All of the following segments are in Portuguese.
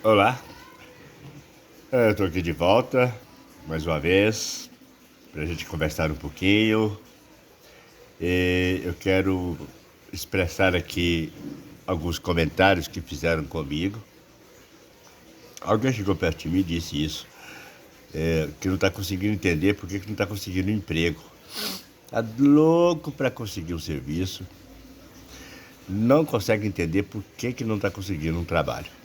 Olá, eu estou aqui de volta, mais uma vez, para a gente conversar um pouquinho. E eu quero expressar aqui alguns comentários que fizeram comigo. Alguém chegou perto de mim e disse isso, que não está conseguindo entender por que não está conseguindo um emprego. Está louco para conseguir um serviço, não consegue entender por que não está conseguindo um trabalho.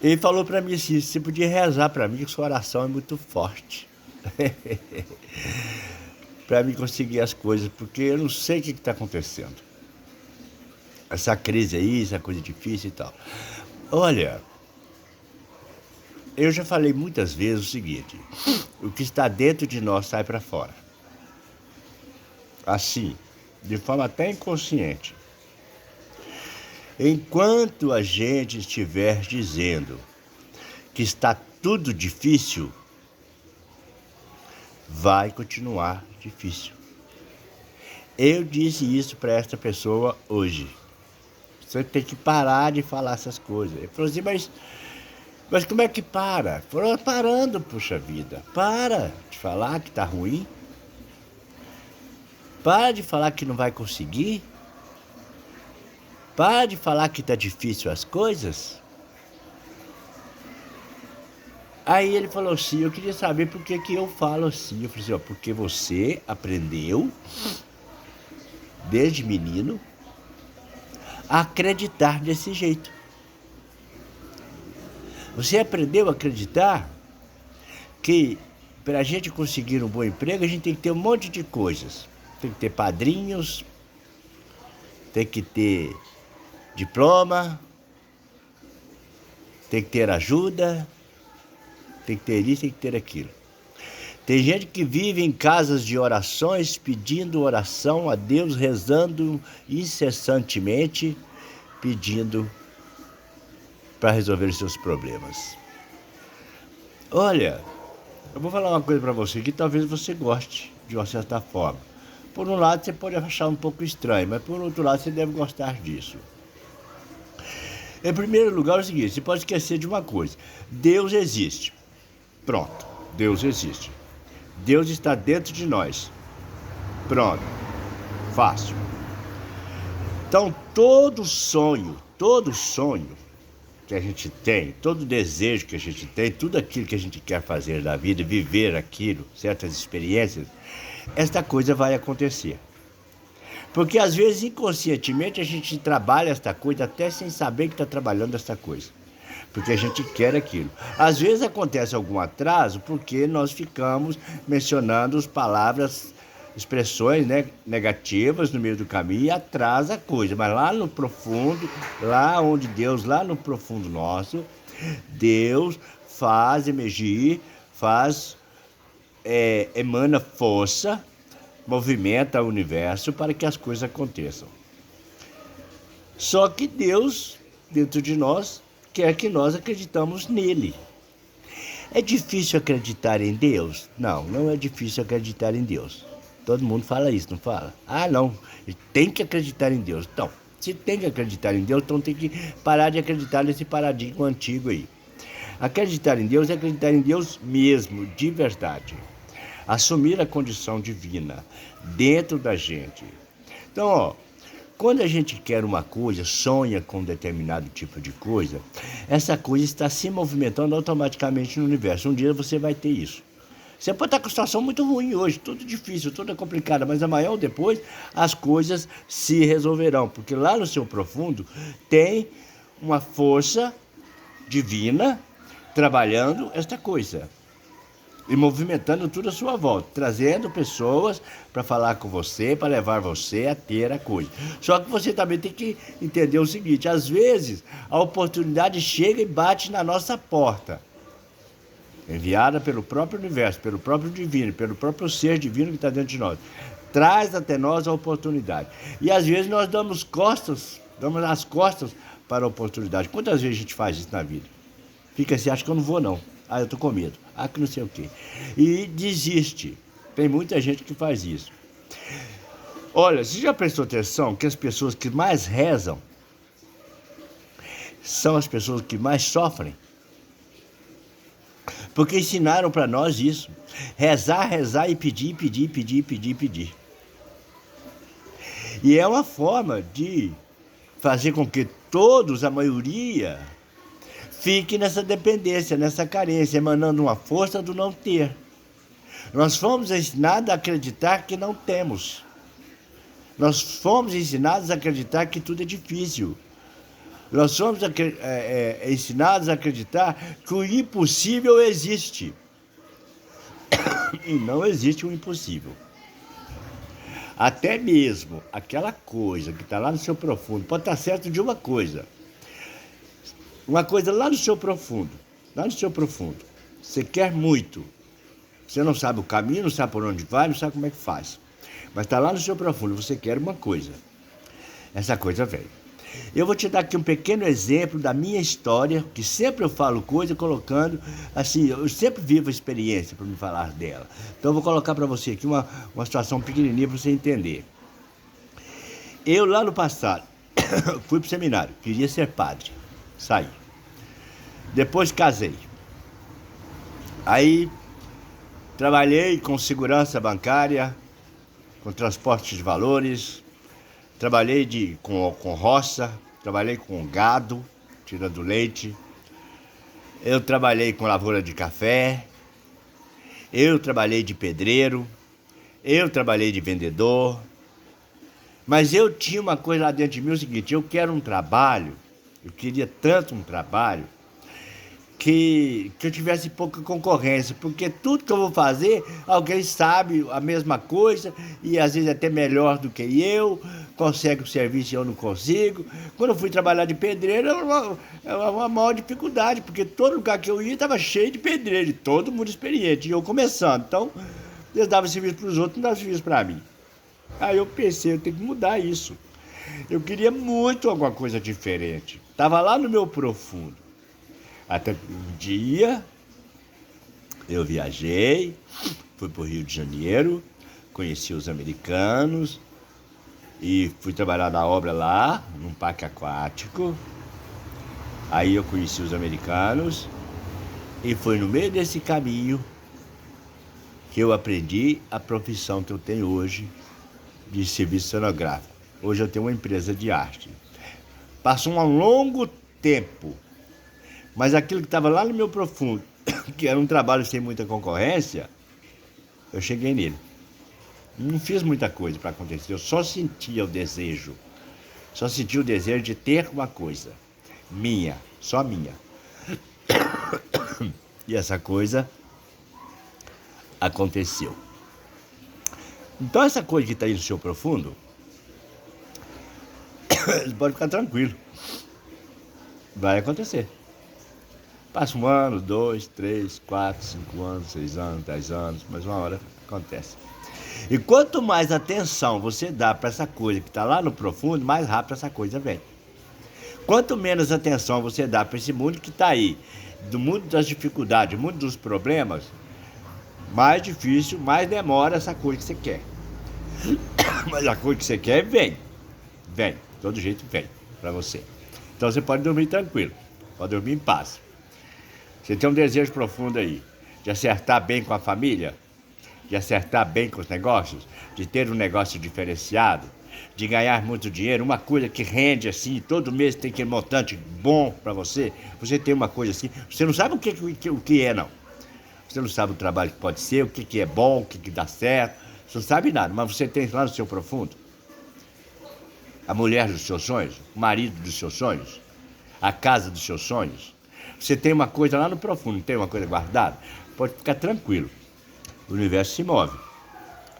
Ele falou para mim assim: você podia rezar para mim, que sua oração é muito forte. Para mim conseguir as coisas, porque eu não sei o que está acontecendo. Essa crise aí, essa coisa difícil e tal. Olha, eu já falei muitas vezes o seguinte: o que está dentro de nós sai para fora. Assim, de forma até inconsciente. Enquanto a gente estiver dizendo que está tudo difícil, vai continuar difícil. Eu disse isso para esta pessoa hoje. Você tem que parar de falar essas coisas. Ele falou assim: mas como é que para? Falou: parando, puxa vida. Para de falar que tá ruim. Para de falar que não vai conseguir. Para de falar que tá difícil as coisas. Aí ele falou assim: eu queria saber por que eu falo assim. Eu falei assim: ó, porque você aprendeu, desde menino, a acreditar desse jeito. Você aprendeu a acreditar que para a gente conseguir um bom emprego, a gente tem que ter um monte de coisas. Tem que ter padrinhos, tem que ter diploma, tem que ter ajuda, tem que ter isso, tem que ter aquilo. Tem gente que vive em casas de orações, pedindo oração a Deus, rezando incessantemente, pedindo para resolver os seus problemas. Olha, eu vou falar uma coisa para você que talvez você goste, de uma certa forma. Por um lado, você pode achar um pouco estranho, mas por outro lado, você deve gostar disso. Em primeiro lugar, é o seguinte: você pode esquecer de uma coisa: Deus existe. Pronto, Deus existe. Deus está dentro de nós. Pronto, fácil. Então, todo sonho que a gente tem, todo desejo que a gente tem, tudo aquilo que a gente quer fazer na vida, viver aquilo, certas experiências, esta coisa vai acontecer. Porque às vezes, inconscientemente, a gente trabalha esta coisa até sem saber que está trabalhando esta coisa. Porque a gente quer aquilo. Às vezes acontece algum atraso porque nós ficamos mencionando as palavras, expressões, né, negativas no meio do caminho, e atrasa a coisa. Mas lá no profundo, lá onde Deus, lá no profundo nosso, Deus faz emergir, emana força, movimenta o universo para que as coisas aconteçam. Só que Deus, dentro de nós, quer que nós acreditamos nele. É difícil acreditar em Deus? Não, não é difícil acreditar em Deus. Todo mundo fala isso, não fala? Ah, não, tem que acreditar em Deus. Então, se tem que acreditar em Deus, então tem que parar de acreditar nesse paradigma antigo aí. Acreditar em Deus é acreditar em Deus mesmo, de verdade. Assumir a condição divina dentro da gente. Então, ó, quando a gente quer uma coisa, sonha com um determinado tipo de coisa, essa coisa está se movimentando automaticamente no universo. Um dia você vai ter isso. Você pode estar com uma situação muito ruim hoje, tudo difícil, tudo é complicado, mas amanhã ou depois as coisas se resolverão, porque lá no seu profundo tem uma força divina trabalhando esta coisa e movimentando tudo à sua volta, trazendo pessoas para falar com você, para levar você a ter a coisa. Só que você também tem que entender o seguinte: às vezes a oportunidade chega e bate na nossa porta, enviada pelo próprio universo, pelo próprio divino, pelo próprio ser divino que está dentro de nós. Traz até nós a oportunidade. E às vezes nós damos as costas para a oportunidade. Quantas vezes a gente faz isso na vida? Fica assim: acho que eu não vou não. Ah, eu tô com medo. Ah, que não sei o quê. E desiste. Tem muita gente que faz isso. Olha, você já prestou atenção que as pessoas que mais rezam, são as pessoas que mais sofrem. Porque ensinaram para nós isso. Rezar, rezar e pedir, pedir, pedir, pedir, pedir. E é uma forma de fazer com que todos, a maioria, fique nessa dependência, nessa carência, emanando uma força do não ter. Nós fomos ensinados a acreditar que não temos. Nós fomos ensinados a acreditar que tudo é difícil. Nós somos ensinados a acreditar que o impossível existe. E não existe o impossível. Até mesmo aquela coisa que está lá no seu profundo, pode estar certo de uma coisa. Uma coisa lá no seu profundo. Lá no seu profundo. Você quer muito. Você não sabe o caminho, não sabe por onde vai, não sabe como é que faz. Mas está lá no seu profundo, você quer uma coisa. Essa coisa vem. Eu vou te dar aqui um pequeno exemplo da minha história, que sempre eu falo coisa colocando, assim, eu sempre vivo a experiência para me falar dela. Então eu vou colocar para você aqui uma situação pequenininha para você entender. Eu lá no passado, fui para o seminário, queria ser padre, saí. Depois casei. Aí trabalhei com segurança bancária, com transporte de valores, trabalhei com roça, trabalhei com gado, tirando leite. Eu trabalhei com lavoura de café. Eu trabalhei de pedreiro. Eu trabalhei de vendedor. Mas eu tinha uma coisa lá dentro de mim, o seguinte, eu quero um trabalho, eu queria tanto um trabalho, que eu tivesse pouca concorrência, porque tudo que eu vou fazer, alguém sabe a mesma coisa, e às vezes até melhor do que eu, consegue o serviço e eu não consigo. Quando eu fui trabalhar de pedreiro, era uma maior dificuldade, porque todo lugar que eu ia estava cheio de pedreiro, e todo mundo experiente, e eu começando. Então, eles davam serviço para os outros, não davam serviço para mim. Aí eu pensei, eu tenho que mudar isso. Eu queria muito alguma coisa diferente. Estava lá no meu profundo. Até que um dia eu viajei, fui para o Rio de Janeiro, conheci os americanos e fui trabalhar na obra lá, num parque aquático. Aí eu conheci os americanos e foi no meio desse caminho que eu aprendi a profissão que eu tenho hoje de serviço cenográfico. Hoje eu tenho uma empresa de arte. Passou um longo tempo. Mas aquilo que estava lá no meu profundo, que era um trabalho sem muita concorrência, eu cheguei nele. Não fiz muita coisa para acontecer, eu só sentia o desejo. Só sentia o desejo de ter uma coisa. Minha, só minha. E essa coisa aconteceu. Então essa coisa que está aí no seu profundo, você pode ficar tranquilo. Vai acontecer. Passa 1 ano, 2, 3, 4, 5 anos, 6 anos, 10 anos, mas uma hora acontece. E quanto mais atenção você dá para essa coisa que está lá no profundo, mais rápido essa coisa vem. Quanto menos atenção você dá para esse mundo que está aí, do mundo das dificuldades, do mundo dos problemas, mais difícil, mais demora essa coisa que você quer. Mas a coisa que você quer vem. Vem, de todo jeito vem para você. Então você pode dormir tranquilo, pode dormir em paz. Você tem um desejo profundo aí, de acertar bem com a família, de acertar bem com os negócios, de ter um negócio diferenciado, de ganhar muito dinheiro, uma coisa que rende assim, todo mês tem aquele montante bom para você. Você tem uma coisa assim, você não sabe o que é, não. Você não sabe o trabalho que pode ser, o que é bom, o que dá certo. Você não sabe nada, mas você tem lá no seu profundo a mulher dos seus sonhos, o marido dos seus sonhos, a casa dos seus sonhos. Você tem uma coisa lá no profundo, não tem uma coisa guardada? Pode ficar tranquilo. O universo se move,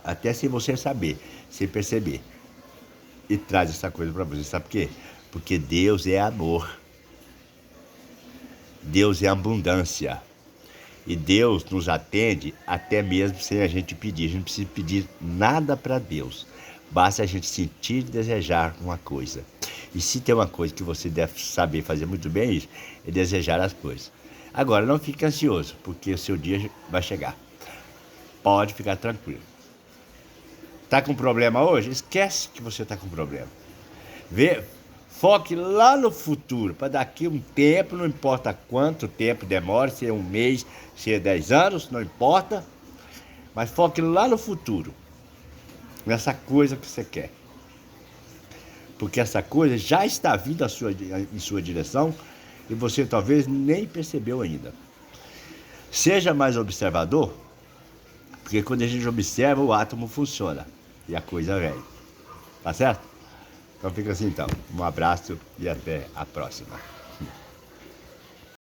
até sem você saber, sem perceber. E traz essa coisa para você. Sabe por quê? Porque Deus é amor. Deus é abundância. E Deus nos atende até mesmo sem a gente pedir. A gente não precisa pedir nada para Deus. Basta a gente sentir e desejar uma coisa. E se tem uma coisa que você deve saber fazer muito bem, é isso, é desejar as coisas. Agora, não fique ansioso, porque o seu dia vai chegar. Pode ficar tranquilo. Está com problema hoje? Esquece que você está com problema. Foque lá no futuro, para daqui um tempo, não importa quanto tempo demora, se é um mês, se é 10 anos, não importa. Mas foque lá no futuro, nessa coisa que você quer. Porque essa coisa já está vindo em sua direção e você talvez nem percebeu ainda. Seja mais observador, porque quando a gente observa, o átomo funciona e a coisa vem. Tá certo? Então fica assim então. Um abraço e até a próxima.